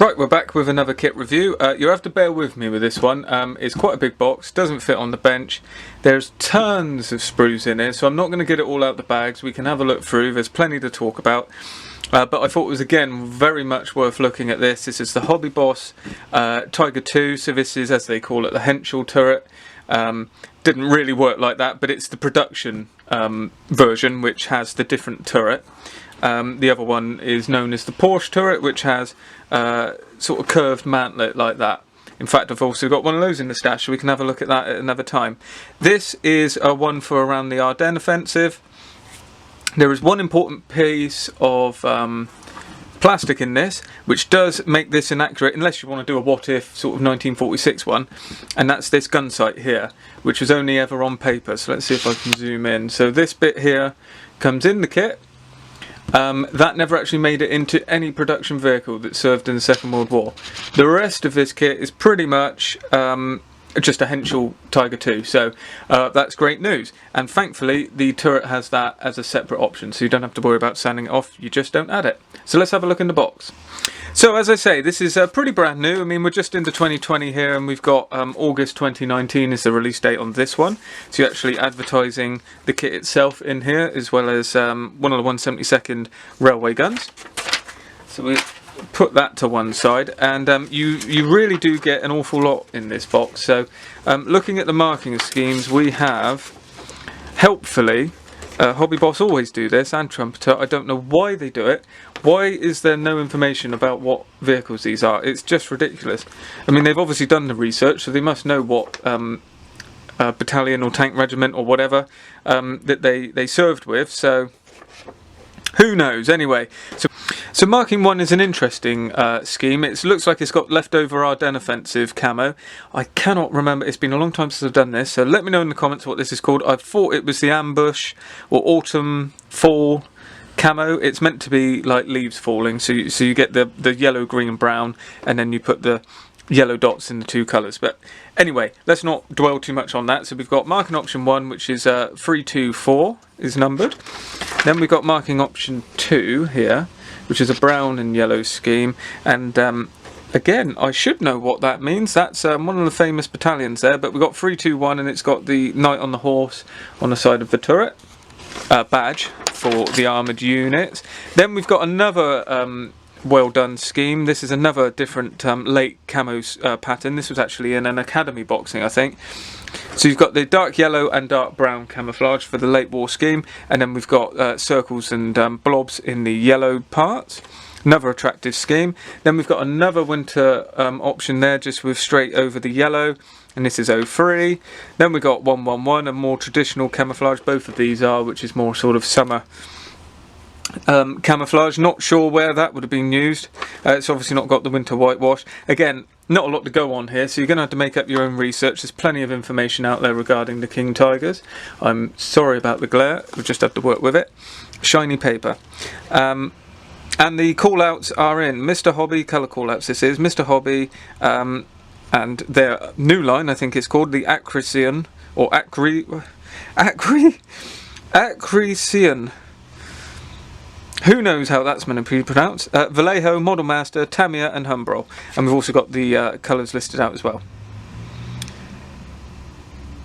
Right, we're back with another kit review. You'll have to bear with me with this one. It's quite a big box, doesn't fit on the bench. There's tons of sprues in it, so I'm not going to get it all out the bags. We can have a look through, there's plenty to talk about. But I thought it was, again, very much worth looking at this. This is the HobbyBoss Tiger 2, so this is, as they call it, the Henschel turret. Didn't really work like that, but it's the production version, which has the different turret. The other one is known as the Porsche turret, which has sort of curved mantlet like that. In fact, I've also got one of those in the stash, so we can have a look at that at another time. This is one for around the Ardennes offensive. There is one important piece of plastic in this, which does make this inaccurate, unless you want to do a what-if sort of 1946 one, and that's this gun sight here, which was only ever on paper. So let's see if I can zoom in. So this bit here comes in the kit. That never actually made it into any production vehicle that served in the Second World War. The rest of this kit is pretty much just a Henschel Tiger 2, so that's great news. And thankfully the turret has that as a separate option, so you don't have to worry about sanding it off, you just don't add it. So let's have a look in the box. So as I say, this is pretty brand new. I mean, we're just into 2020 here, and we've got August 2019 is the release date on this one. So you're actually advertising the kit itself in here, as well as one of the 172nd railway guns. So we put that to one side, and you really do get an awful lot in this box. So looking at the marking schemes, we have, helpfully, HobbyBoss always do this, and Trumpeter. I don't know why they do it. Why is there no information about what vehicles these are? It's just ridiculous. I mean, they've obviously done the research, so they must know what battalion or tank regiment or whatever that they served with, so who knows? Anyway, so marking one is an interesting scheme. It looks like it's got leftover Ardennes offensive camo. I cannot remember, it's been a long time since I've done this, so let me know in the comments what this is called. I thought it was the ambush or autumn fall camo. It's meant to be like leaves falling, so you get the yellow, green, brown, and then you put the yellow dots in the two colours. But anyway, let's not dwell too much on that. So we've got marking option 1, which is 324 is numbered. Then we've got marking option 2 here, which is a brown and yellow scheme, and again, I should know what that means. That's one of the famous battalions there, but we've got 321, and it's got the knight on the horse on the side of the turret badge for the armoured units. Then we've got another well done scheme. This is another different late camo pattern. This was actually in an academy boxing, I think. So you've got the dark yellow and dark brown camouflage for the late war scheme, and then we've got circles and blobs in the yellow parts. Another attractive scheme. Then we've got another winter option there, just with straight over the yellow, and this is 03. Then we've got 111, a more traditional camouflage. Both of these are, which is more sort of summer camouflage. Not sure where that would have been used. It's obviously not got the winter whitewash. Again, not a lot to go on here, so you're going to have to make up your own research. There's plenty of information out there regarding the King Tigers. I'm sorry about the glare, we'll just have to work with it. Shiny paper. And the call-outs are in Mr. Hobby, colour call-outs this is, Mr. Hobby, and their new line, I think it's called, the Acrisian, or Acrisian. Who knows how that's meant to be pronounced? Vallejo, Model Master, Tamiya and Humbrol. And we've also got the colours listed out as well.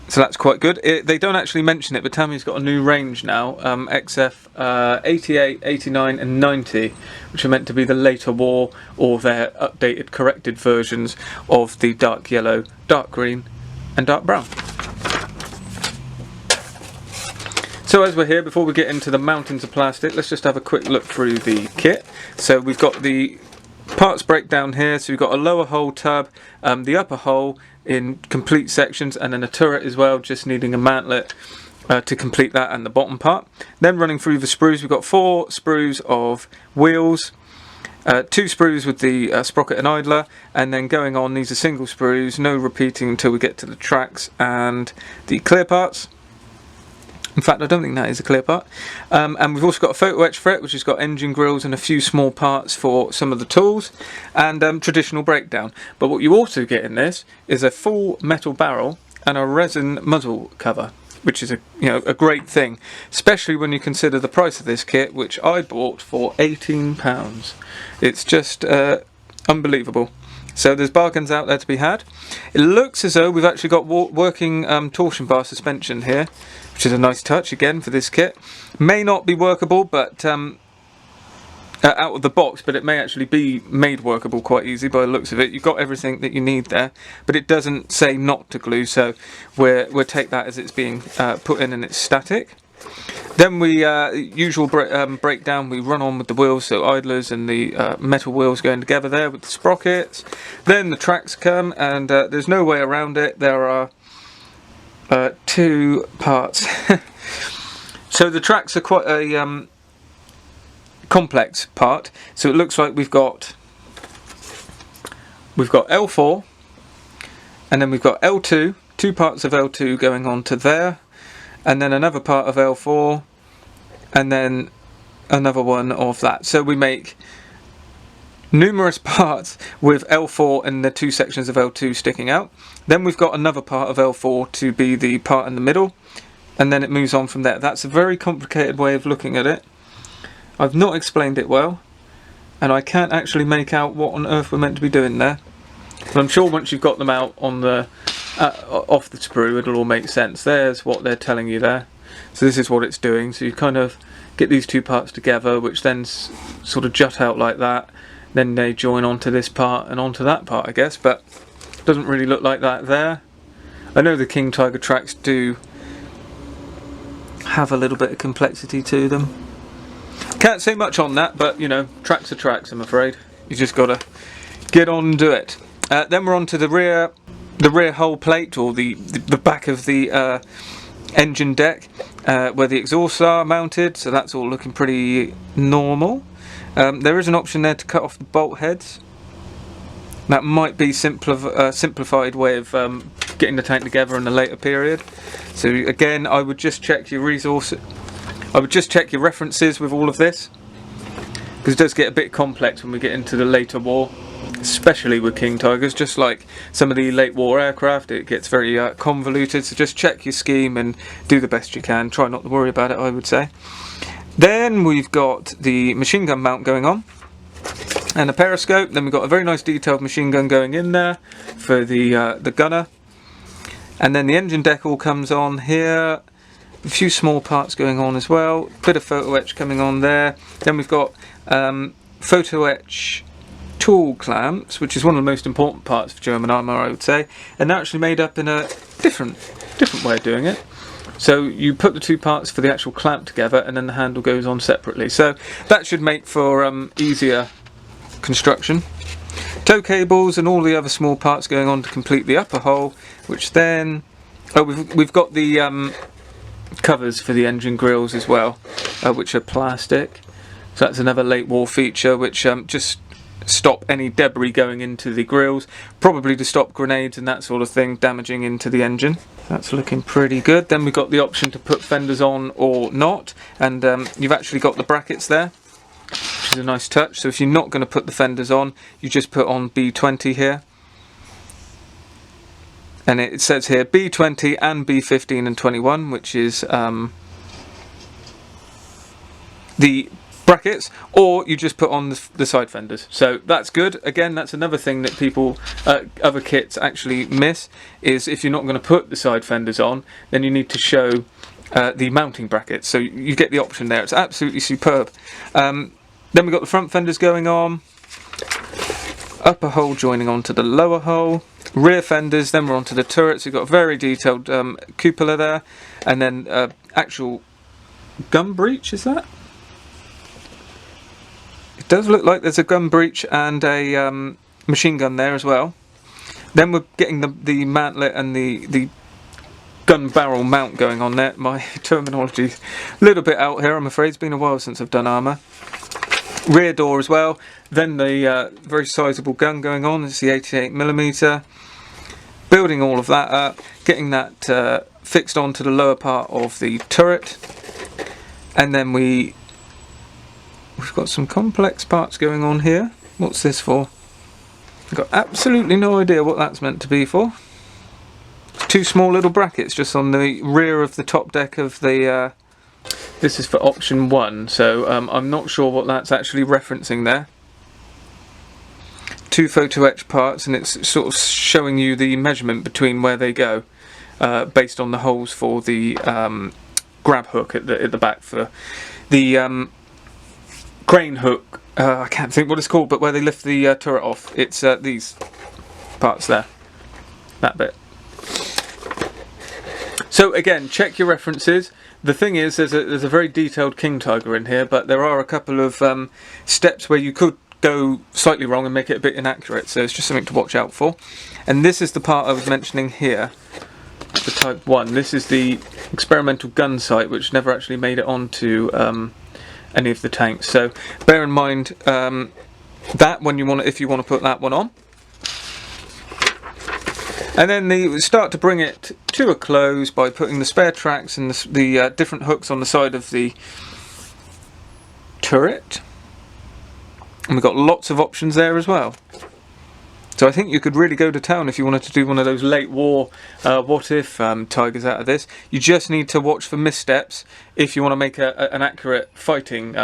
So that's quite good. They don't actually mention it, but Tamiya's got a new range now, XF 88, 89 and 90, which are meant to be the later war or their updated, corrected versions of the dark yellow, dark green and dark brown. So as we're here, before we get into the mountains of plastic, let's just have a quick look through the kit. So we've got the parts breakdown here. So we've got a lower hull tub, the upper hull in complete sections, and then a turret as well, just needing a mantlet to complete that, and the bottom part. Then running through the sprues, we've got 4 sprues of wheels, 2 sprues with the sprocket and idler, and then going on, these are single sprues, no repeating until we get to the tracks and the clear parts. In fact, I don't think that is a clear part. And we've also got a photo etch for it, which has got engine grills and a few small parts for some of the tools, and traditional breakdown. But what you also get in this is a full metal barrel and a resin muzzle cover, which is a great thing, especially when you consider the price of this kit, which I bought for £18. It's just Unbelievable. So there's bargains out there to be had. It looks as though we've actually got working torsion bar suspension here, which is a nice touch again for this kit. May not be workable, but out of the box, but it may actually be made workable quite easy by the looks of it. You've got everything that you need there, but it doesn't say not to glue, so we'll take that as it's being put in and it's static. Then we, usual breakdown, we run on with the wheels, so idlers and the metal wheels going together there with the sprockets. Then the tracks come, and there's no way around it. There are two parts. So the tracks are quite a complex part. So it looks like we've got L4, and then we've got L2, two parts of L2 going on to there, and then another part of L4, and then another one of that. So we make numerous parts with L4 and the two sections of L2 sticking out. Then we've got another part of L4 to be the part in the middle, and then it moves on from there. That's a very complicated way of looking at it. I've not explained it well, and I can't actually make out what on earth we're meant to be doing there. But I'm sure once you've got them out on the off the sprue, it'll all make sense. There's what they're telling you there. So this is what it's doing. So you kind of get these two parts together, which then sort of jut out like that. Then they join onto this part and onto that part, I guess. But it doesn't really look like that there. I know the King Tiger tracks do have a little bit of complexity to them. Can't say much on that, but you know, tracks are tracks, I'm afraid. You just gotta get on and do it. Then we're on to the rear hull plate, or the back of the engine deck, where the exhausts are mounted, so that's all looking pretty normal. There is an option there to cut off the bolt heads. That might be simplified way of getting the tank together in a later period. So again, I would just check your references with all of this, because it does get a bit complex when we get into the later war, especially with King Tigers. Just like some of the late war aircraft, it gets very convoluted, so just check your scheme and do the best you can. Try not to worry about it, I would say. Then we've got the machine gun mount going on and a periscope. Then we've got a very nice detailed machine gun going in there for the gunner, and then the engine deck all comes on here. A few small parts going on as well, bit of photo etch coming on there. Then we've got photo etch tool clamps, which is one of the most important parts for German armour, I would say, and they're actually made up in a different way of doing it. So you put the two parts for the actual clamp together, and then the handle goes on separately. So that should make for easier construction. Tow cables and all the other small parts going on to complete the upper hull, which then we've got the covers for the engine grills as well, which are plastic. So that's another late war feature, which just stop any debris going into the grills, probably to stop grenades and that sort of thing damaging into the engine. That's looking pretty good. Then we've got the option to put fenders on or not, and you've actually got the brackets there, which is a nice touch. So if you're not going to put the fenders on, you just put on B20 here. And it says here B20 and B15 and 21, which is the brackets, or you just put on the side fenders. So that's good. Again, that's another thing that people, other kits actually miss, is if you're not going to put the side fenders on, then you need to show the mounting brackets. So you get the option there. It's absolutely superb. Then we've got the front fenders going on, upper hull joining onto the lower hull, rear fenders, then we're onto the turrets. We've got a very detailed cupola there, and then actual gun breech, is that? It does look like there's a gun breech and a machine gun there as well. Then we're getting the mantlet and the gun barrel mount going on there. My terminology's a little bit out here, I'm afraid. It's been a while since I've done armour. Rear door as well. Then the very sizable gun going on. It's the 88mm. Building all of that up, getting that fixed onto the lower part of the turret, and then we've got some complex parts going on here. What's this for? I've got absolutely no idea what that's meant to be for. Two small little brackets just on the rear of the top deck of the this is for option 1, so I'm not sure what that's actually referencing there. 2 photo etch parts, and it's sort of showing you the measurement between where they go, based on the holes for the grab hook at the back for the crane hook. I can't think what it's called, but where they lift the turret off. It's these parts there, that bit. So again, check your references. The thing is, there's a very detailed King Tiger in here, but there are a couple of steps where you could go slightly wrong and make it a bit inaccurate, so it's just something to watch out for. And this is the part I was mentioning here, the Type 1. This is the experimental gun sight, which never actually made it onto any of the tanks. So bear in mind that when if you want to put that one on. And then we start to bring it to a close by putting the spare tracks and the different hooks on the side of the turret. And we've got lots of options there as well. So I think you could really go to town if you wanted to do one of those late war what if Tigers out of this. You just need to watch for missteps if you want to make an accurate fighting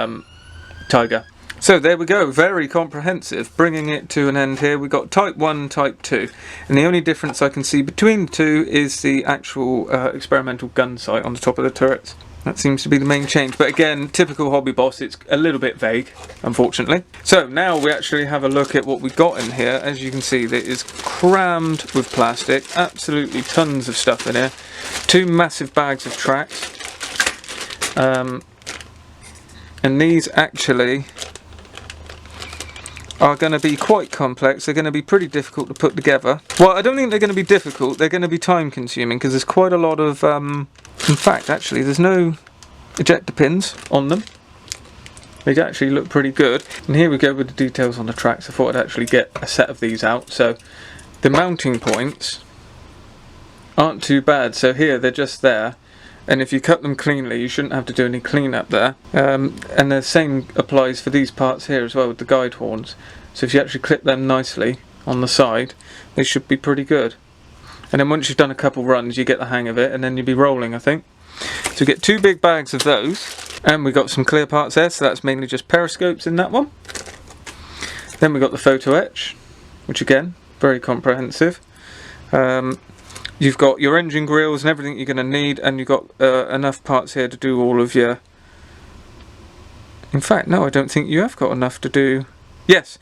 Tiger. So there we go, very comprehensive. Bringing it to an end here, we've got Type 1, Type 2. And the only difference I can see between the two is the actual experimental gun sight on the top of the turrets. That seems to be the main change. But again, typical HobbyBoss, it's a little bit vague, unfortunately. So now we actually have a look at what we got in here. As you can see, it is crammed with plastic. Absolutely tons of stuff in here. 2 massive bags of tracks. And these actually are going to be quite complex. They're going to be pretty difficult to put together. Well, I don't think they're going to be difficult. They're going to be time consuming because there's quite a lot of... in fact, actually, there's no ejector pins on them. They actually look pretty good. And here we go with the details on the tracks. I thought I'd actually get a set of these out. So the mounting points aren't too bad. So here, they're just there. And if you cut them cleanly, you shouldn't have to do any cleanup there. And the same applies for these parts here as well with the guide horns. So if you actually clip them nicely on the side, they should be pretty good. And then once you've done a couple runs, you get the hang of it, and then you'll be rolling, I think. So we get 2 big bags of those, and we got some clear parts there, so that's mainly just periscopes in that one. Then we got the photo etch, which again, very comprehensive. You've got your engine grills and everything you're going to need, and you've got enough parts here to do all of your... In fact, no, I don't think you have got enough to do... Yes,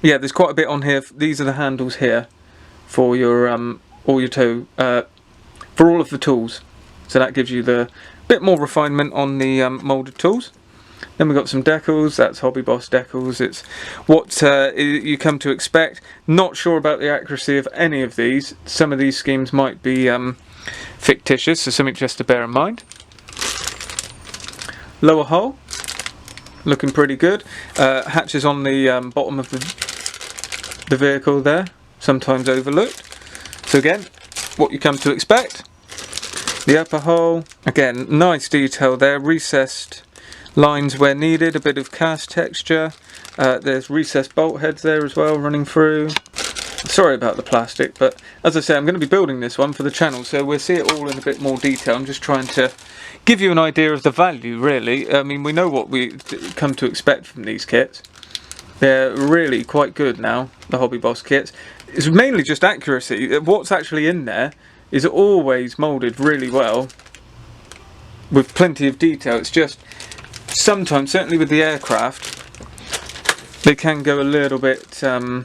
yeah, there's quite a bit on here. These are the handles here for your all your for all of the tools. So that gives you the bit more refinement on the moulded tools. Then we've got some decals. That's HobbyBoss decals. It's what you come to expect. Not sure about the accuracy of any of these. Some of these schemes might be fictitious, so something just to bear in mind. Lower hull, looking pretty good. Hatches on the bottom of the vehicle there, sometimes overlooked. So again, what you come to expect. The upper hull, again, nice detail there, recessed lines where needed, a bit of cast texture. There's recessed bolt heads there as well running through. Sorry about the plastic, but as I say, I'm going to be building this one for the channel, so we'll see it all in a bit more detail. I'm just trying to give you an idea of the value, really. I mean, we know what we come to expect from these kits. They're really quite good now, the HobbyBoss kits. It's mainly just accuracy. What's actually in there is always moulded really well with plenty of detail. It's just sometimes, certainly with the aircraft, they can go a little bit, well,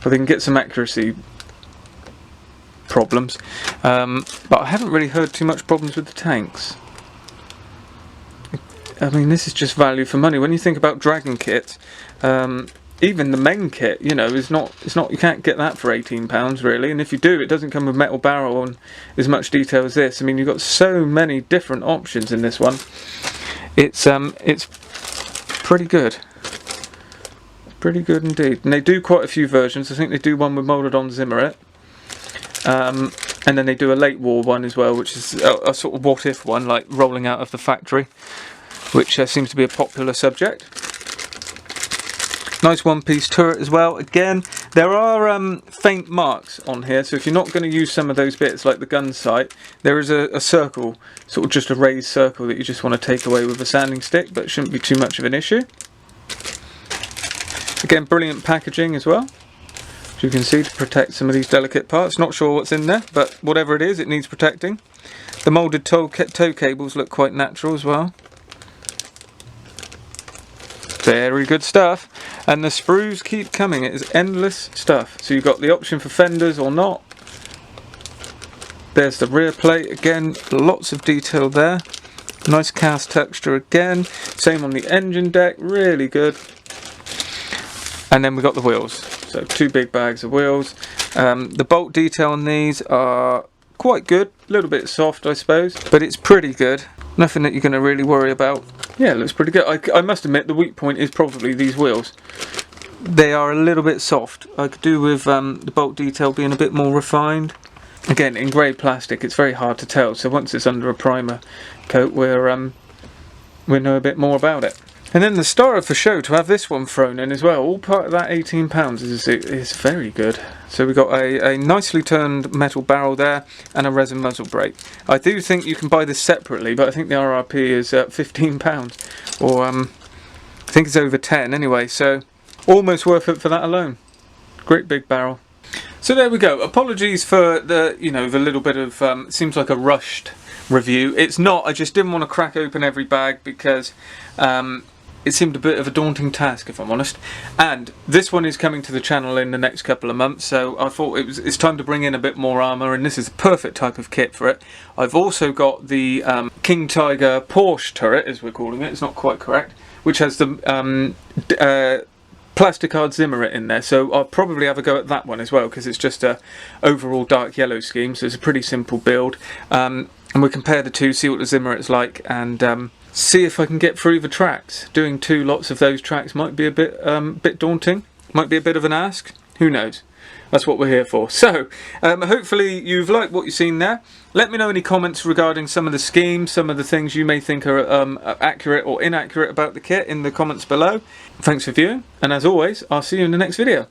they can get some accuracy problems, but I haven't really heard too much problems with the tanks. I mean, this is just value for money. When you think about Dragon kits, even the main kit, you know, it's not, you can't get that for £18 really, and if you do, it doesn't come with metal barrel and as much detail as this. I mean, you've got so many different options in this one. It's pretty good. Pretty good indeed. And they do quite a few versions. I think they do one with moulded on Zimmerit. And then they do a late war one as well, which is a sort of what if one, like rolling out of the factory, which seems to be a popular subject. Nice one-piece turret as well. Again, there are faint marks on here, so if you're not going to use some of those bits like the gun sight, there is a circle, sort of just a raised circle that you just want to take away with a sanding stick, but it shouldn't be too much of an issue. Again, brilliant packaging as well, as you can see, to protect some of these delicate parts. Not sure what's in there, but whatever it is, it needs protecting. The moulded tow cables look quite natural as well. Very good stuff. And the sprues keep coming. It is endless stuff. So you've got the option for fenders or not. There's the rear plate again, lots of detail there. Nice cast texture again. Same on the engine deck, really good. And then we've got the wheels. So 2 big bags of wheels. The bolt detail on these are quite good. A little bit soft, I suppose, but it's pretty good. Nothing that you're going to really worry about. Yeah, it looks pretty good. I must admit the weak point is probably these wheels. They are a little bit soft. I could do with the bolt detail being a bit more refined. Again, in grey plastic, it's very hard to tell. So once it's under a primer coat, we know a bit more about it. And then the star of the show, to have this one thrown in as well, all part of that £18 is very good. So we've got a nicely turned metal barrel there and a resin muzzle brake. I do think you can buy this separately, but I think the RRP is £15, or I think it's over 10 anyway. So almost worth it for that alone. Great big barrel. So there we go. Apologies for the the little bit of seems like a rushed review. It's not. I just didn't want to crack open every bag because it seemed a bit of a daunting task, if I'm honest. And this one is coming to the channel in the next couple of months, so I thought it's time to bring in a bit more armour, and this is the perfect type of kit for it. I've also got the King Tiger Porsche turret, as we're calling it. It's not quite correct, which has the plastic hard Zimmerit in there, so I'll probably have a go at that one as well, because it's just a overall dark yellow scheme, so it's a pretty simple build. And we'll compare the two, see what the Zimmerit's like, and see if I can get through the tracks. Doing 2 lots of those tracks might be a bit daunting, might be a bit of an ask, who knows. That's what we're here for. So, hopefully you've liked what you've seen there. Let me know any comments regarding some of the schemes, some of the things you may think are accurate or inaccurate about the kit in the comments below. Thanks for viewing, and as always, I'll see you in the next video.